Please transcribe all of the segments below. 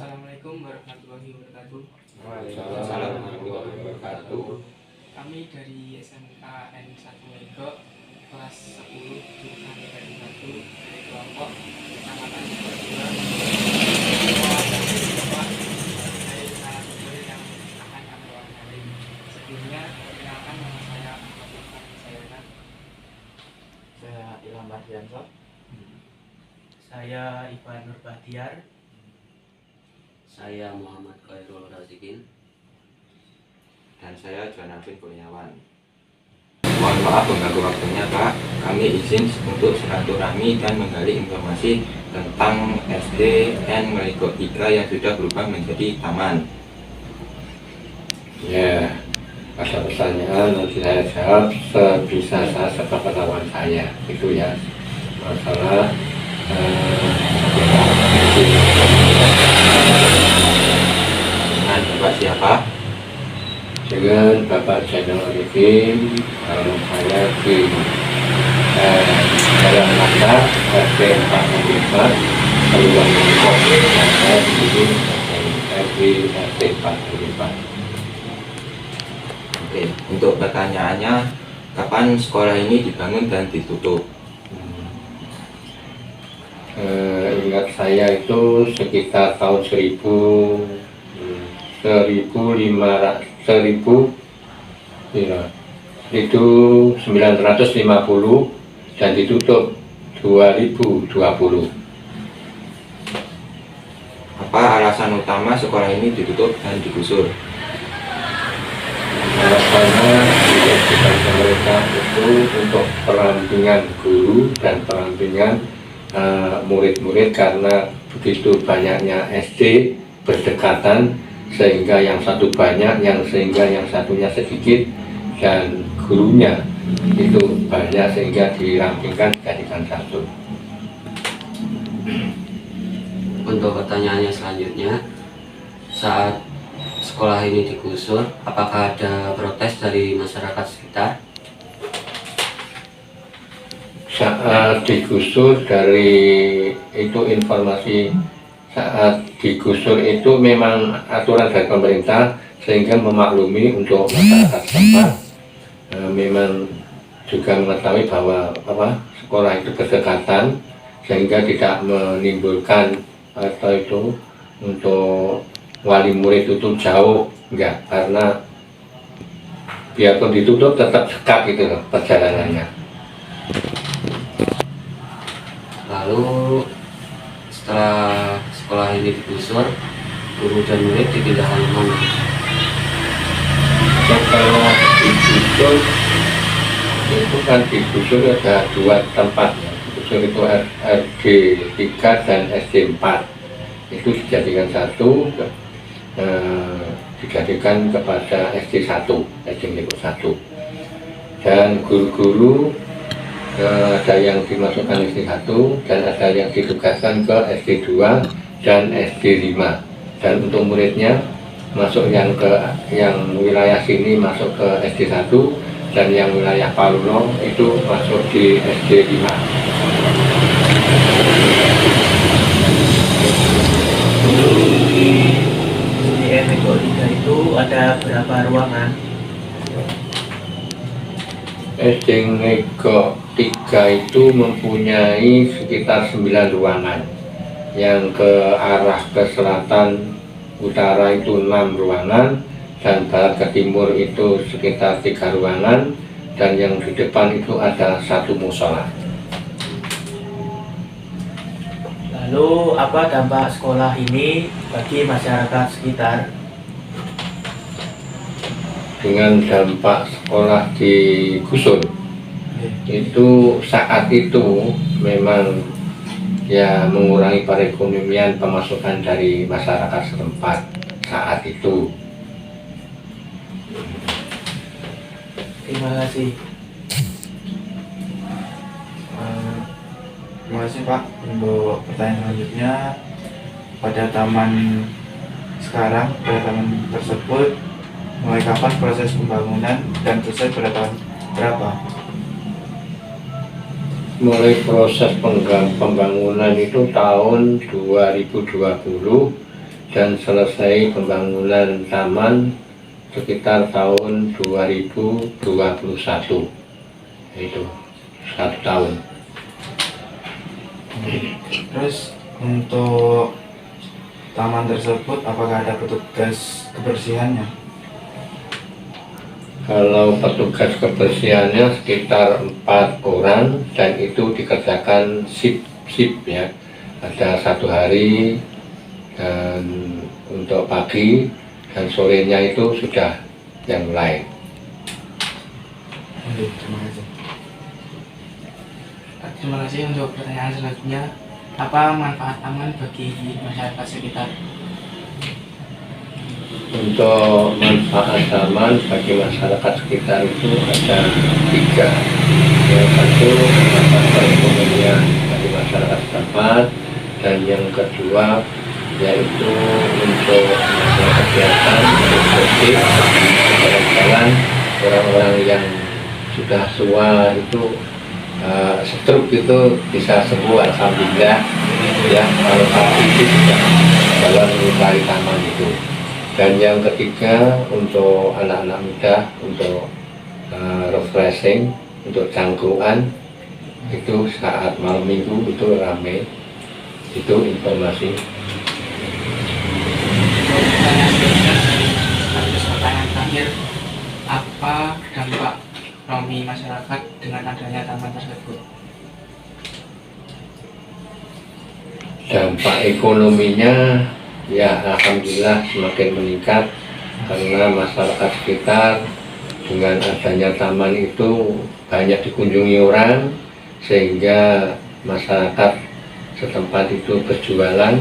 Assalamualaikum warahmatullahi wabarakatuh. Waalaikumsalam warahmatullahi wabarakatuh. Kami dari SMK N1 Mego kelas 10 jurusan Teknik Batu dari kelompok Kecamatan Sukadua. Dari salah satu yang akan kami wawancara. Sebelumnya perkenalkan nama saya Muhammad Sayana. Saya Ilham Mardianto. Saya Ivan Nurbahtiar. Saya Muhammad Khairul Razikin. Dan saya Jonathan Kurniawan. Mohon maaf mengganggu waktunya Pak. Kami izin untuk silaturahmi dan menggali informasi tentang SDN Mego 3 yang sudah berubah menjadi taman. Ya, asal pertanyaan nanti saya jawab sebisa saya sepengetahuan saya. Itu ya masalah Dengan Bapak siapa? dengan Bapak Zainal Arifin. Saya di dalam masa SD 45 Peluang Mongkok. Saya di sini di SD 45. Oke, untuk pertanyaannya, kapan sekolah ini dibangun dan ditutup? Ingat saya itu sekitar tahun 1950 dan ditutup 2020. Apa alasan utama sekolah ini ditutup dan digusur? Alasannya dilakukan pemerintah itu untuk perampingan guru dan perampingan murid-murid karena begitu banyaknya SD berdekatan sehingga yang satu banyak, sehingga yang satunya sedikit dan gurunya itu banyak sehingga dirampingkan jadikan satu. Untuk pertanyaannya selanjutnya, saat sekolah ini digusur, apakah ada protes dari masyarakat sekitar? Saat digusur dari itu informasi saat digusur itu memang aturan dari pemerintah sehingga memaklumi untuk masyarakat setempat memang juga mengetahui bahwa sekolah itu berdekatan sehingga tidak menimbulkan atau itu untuk wali murid itu jauh enggak, karena biarpun ditutup tetap dekat gitu loh perjalanannya. Lalu setelah sekolah ini digusur, guru dan murid dipindahkan kemana? Setelah digusur itu kan digusur ada dua tempat ya. Digusur itu RD 3 dan SD 4 itu dijadikan satu, dijadikan kepada SD 1, SD 1 dan guru-guru ada yang dimasukkan SD 1 dan ada yang ditugaskan ke SD 2 dan SD 5 dan untuk muridnya masuk yang wilayah sini masuk ke SD 1 dan yang wilayah Paluno itu masuk di SD 5. Di Mego 3 itu ada berapa ruangan? SD Mego 3 itu mempunyai sekitar 9 ruangan. Yang ke arah ke selatan utara itu 6 ruangan dan barat ke timur itu sekitar 3 ruangan dan yang di depan itu ada 1 musola. Lalu apa dampak sekolah ini bagi masyarakat sekitar? Dengan dampak sekolah digusur itu saat itu memang ya mengurangi perekonomian pemasukan dari masyarakat setempat saat itu. Terima kasih. Terima kasih Pak. Untuk pertanyaan selanjutnya, pada taman tersebut mulai kapan proses pembangunan dan selesai pada tahun berapa? Mulai proses pembangunan itu tahun 2020 dan selesai pembangunan taman sekitar tahun 2021, itu 1 tahun. Terus untuk taman tersebut apakah ada petugas kebersihannya? Kalau petugas kebersihannya sekitar 4 orang dan itu dikerjakan sip ya. Ada 1 hari dan untuk pagi dan sorenya itu sudah yang lain. Oke, terima kasih. Terima kasih. Untuk pertanyaan selanjutnya, apa manfaat taman bagi masyarakat sekitar? Untuk manfaat taman bagi masyarakat sekitar itu ada 3. Yang satu manfaat perekonomian bagi masyarakat setempat, dan yang kedua yaitu untuk masalah kesehatan, untuk bersih, jalan-jalan orang-orang yang sudah tua itu stroke itu bisa sembuh alhamdulillah ya, kalau sakit itu bisa jalan menyukai taman itu. Dan yang ketiga untuk anak-anak muda, untuk refreshing, untuk cangkruan itu saat malam minggu itu ramai. Itu informasi. Terus pertanyaan terakhir, apa dampak ekonomi masyarakat dengan adanya taman tersebut? Dampak ekonominya ya alhamdulillah semakin meningkat karena masyarakat sekitar dengan adanya taman itu banyak dikunjungi orang, sehingga masyarakat setempat itu berjualan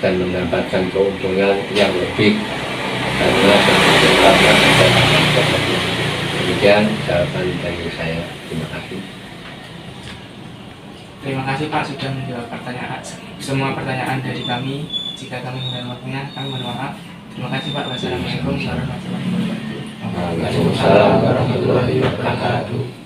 dan mendapatkan keuntungan yang lebih karena tempatnya ada taman tersebut. Demikian jawaban dari saya. Terima kasih. Terima kasih Pak sudah menjawab semua pertanyaan dari kami. Jika kami mengenai waktunya, kami mohon maaf. Terima kasih Pak. Wassalamualaikum warahmatullahi wabarakatuh. Waalaikumsalam warahmatullahi wabarakatuh.